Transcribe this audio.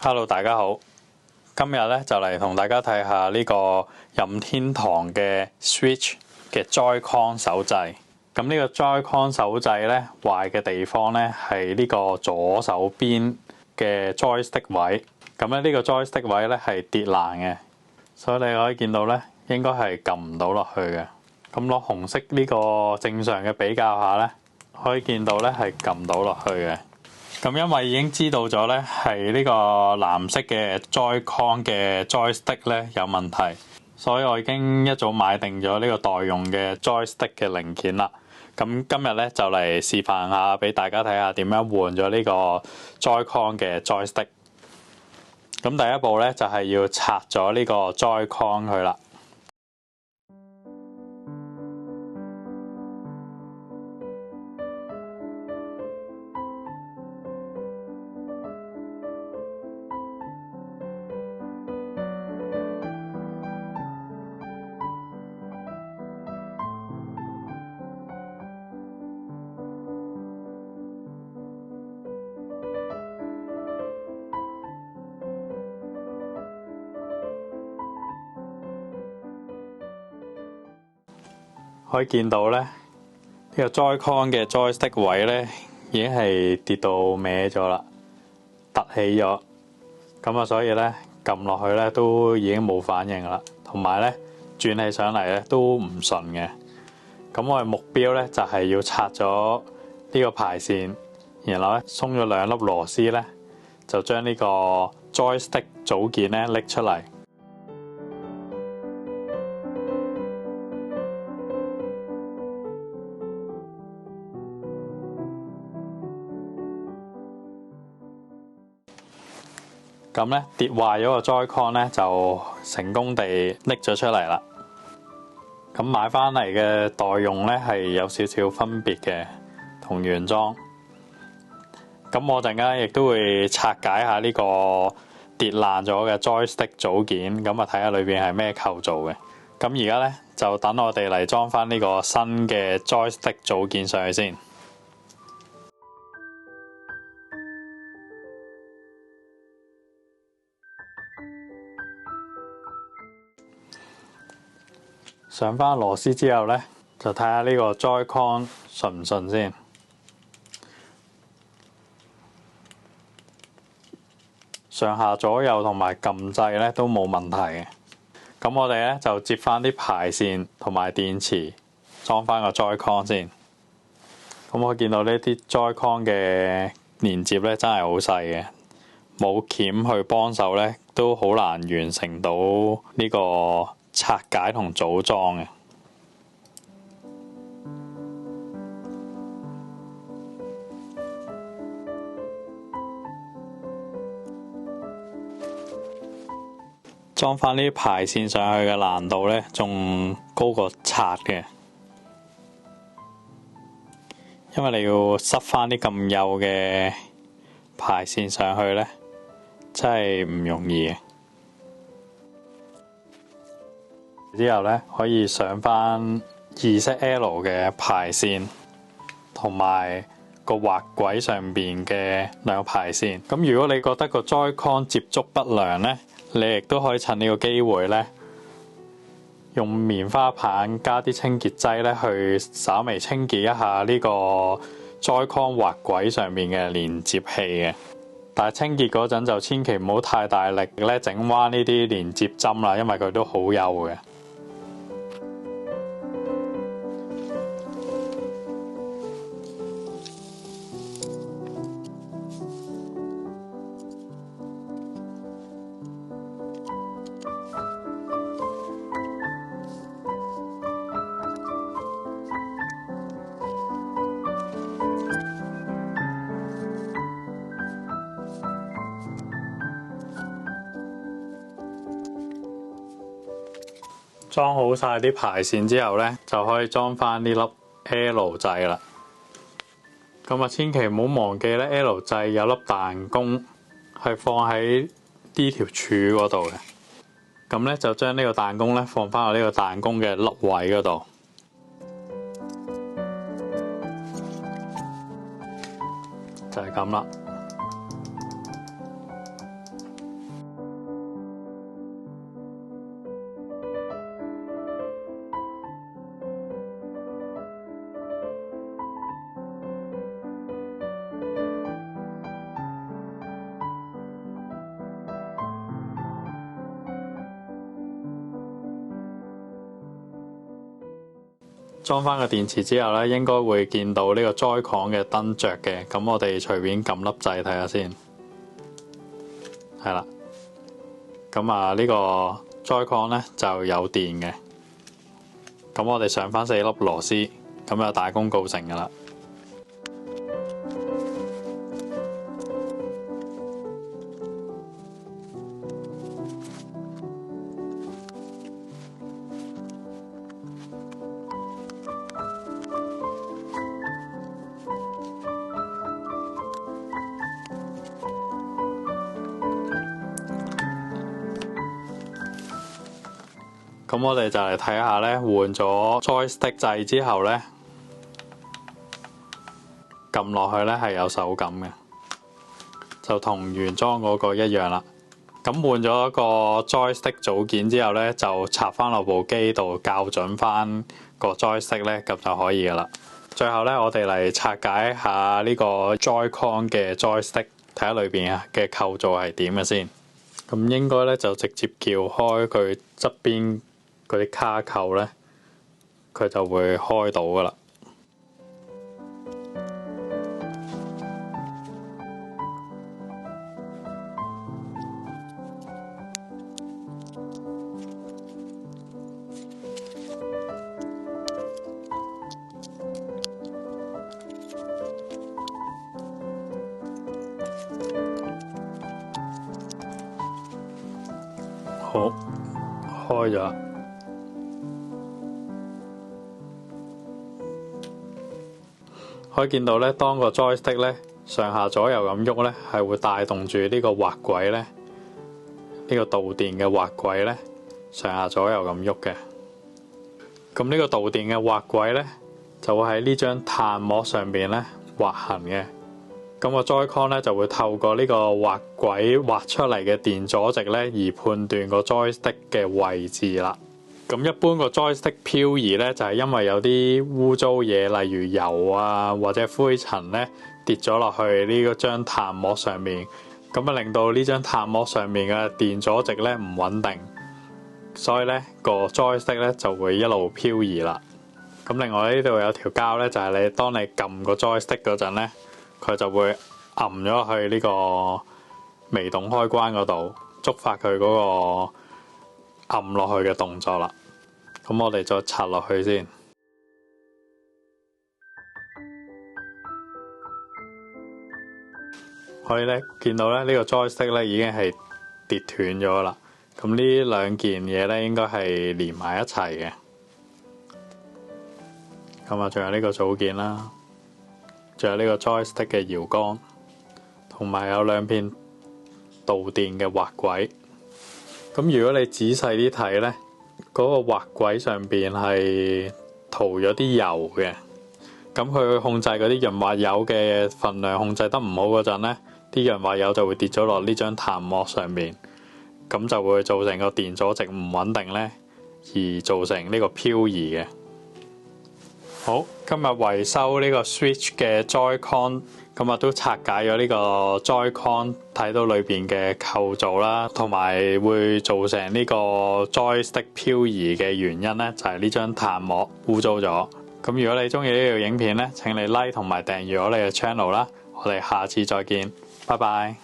Hello，大家好。今日咧就嚟同大家睇下呢個任天堂嘅 Switch 嘅 Joy-Con 手掣。咁呢個 Joy-Con 手掣咧壞嘅地方咧係呢個左手邊嘅 Joystick 位。咁咧呢個 Joystick 位咧係跌爛嘅，所以你可以見到咧應該係撳唔到落去嘅。咁攞紅色呢個正常嘅比較下咧，可以見到咧係撳到落去嘅。咁因為已經知道咗咧係呢個藍色嘅 Joy-Con 嘅 Joystick 咧有問題，所以我已經一早買定咗呢個代用嘅 Joystick 嘅零件啦。咁今日咧就嚟示範下俾大家睇下點樣換咗呢個 Joy-Con 嘅 Joystick。咁第一步咧就係要拆咗呢個 Joy-Con 佢啦。可以見到咧，呢個 Joy-Con 嘅 Joystick 位咧已經係跌到歪咗啦，凸起咗。咁啊，所以咧撳落去咧都已經冇反應啦，同埋咧轉起上嚟咧都唔順嘅。咁我嘅目標咧就係要拆咗呢個排線，然後咧鬆咗兩粒螺絲咧，就將呢個 Joystick 組件咧拎出嚟。咁咧跌壞咗個 Joy-Con 咧就成功地拎咗出嚟啦。咁買翻嚟嘅代用咧係有少少分別嘅，同原裝。咁我陣間亦都會拆解下呢個跌爛咗嘅 Joystick 組件，咁啊睇下裏邊係咩構造嘅。咁而家咧就等我哋嚟裝翻呢個新嘅 Joystick 組件上去先。上翻螺絲之後咧，就睇下呢個 Joy-Con 順唔順先。上下左右同埋撳掣咧都冇問題嘅。咁我哋咧就接翻啲排線同埋電池，裝翻個 Joy-Con 先。咁我見到呢啲 Joy-Con 嘅連接咧真係好細嘅，冇鉗去幫手咧都好難完成到呢個拆解同組裝嘅。裝翻呢啲排線上去嘅難度咧，仲高過拆嘅，因為你要塞翻啲咁幼嘅排線上去咧，真係唔容易嘅。之後咧可以上翻 2ZL 嘅排線，同埋個滑軌上邊嘅兩個排線。咁如果你覺得個 Joy-Con 接觸不良咧，你亦都可以趁呢個機會咧，用棉花棒加啲清潔劑咧，去稍微清潔一下呢個 Joy-Con 滑軌上面嘅連接器嘅。但係清潔嗰陣就千祈唔好太大力咧，整彎呢啲連接針啦，因為佢都好幼嘅。裝好晒啲排線之後咧，就可以裝翻呢粒 L 掣啦。咁啊，千祈唔好忘記咧 ，L 掣有粒彈弓係放喺呢條柱嗰度嘅。咁咧就將呢個彈弓咧放翻喺呢個彈弓嘅粒位嗰度。就係咁啦。裝翻個電池之後咧，應該會見到呢個 Joy-Con 嘅燈着嘅。咁我哋隨便撳粒掣睇下先，係啦。咁啊，呢個 Joy-Con 咧就有電嘅。咁我哋上翻4粒螺絲，咁就大功告成噶啦。咁我哋就嚟睇下咧，換咗 Joystick 掣之後咧，撳落去咧係有手感嘅，就同原裝嗰個一樣啦。咁換咗個 Joystick 組件之後咧，就插翻落部機度校準翻個 Joystick 咧，咁就可以噶啦。最後咧，我哋嚟拆解下呢個 Joy-Con 嘅 Joystick， 睇下裏邊嘅構造係點嘅先。咁應該咧就直接撬開佢側邊嗰啲卡扣咧，佢就會開到噶啦。好，開咗。可以見到咧，當個 joystick 咧上下左右咁喐咧，係會帶動住呢個滑軌咧，呢個導電嘅滑軌咧上下左右咁喐嘅。咁呢個導電嘅滑軌咧，就會喺呢張碳膜上邊咧滑行嘅。咁個 Joy-Con 咧就會透過呢個滑軌滑出嚟嘅電阻值咧，而判斷個 joystick 嘅位置啦。咁一般個 joystick 漂移咧，就係因為有啲污糟嘢，例如油啊或者灰塵咧跌咗落去呢個張碳膜上面，咁啊令到呢張碳膜上面嘅電阻值咧唔穩定，所以咧個 joystick 咧就會一路漂移啦。咁另外呢度有條膠咧，就係你當你撳個 joystick 嗰陣咧，佢就會撳咗落去呢個微動開關嗰度，觸發佢嗰個撳落去嘅動作啦。咁我哋再插落去先，可以咧見到咧呢個 joystick 咧已經係跌斷咗啦。咁呢兩件嘢咧應該係連埋一齊嘅。咁啊，仲有呢個組件啦，仲有呢個 joystick 嘅搖桿，同埋有兩片導電嘅滑軌。咁如果你仔細啲睇咧，嗰個滑軌上邊係塗咗啲油嘅。咁佢控制嗰啲潤滑油嘅份量控制得唔好嗰陣咧，啲潤滑油就會跌咗落呢張碳膜上面，咁就會造成個電阻值唔穩定咧，而造成呢個漂移嘅。好，今日維修呢個 Switch 嘅 Joy-Con， 咁啊都拆解咗呢個 Joy-Con， 睇到裏邊嘅構造啦，同埋會造成呢個 Joystick 漂移嘅原因咧，就係呢張碳膜污糟咗。咁如果你中意呢條影片咧，請你 like 同埋訂閱我哋嘅 channel 啦。我哋下次再見，拜拜。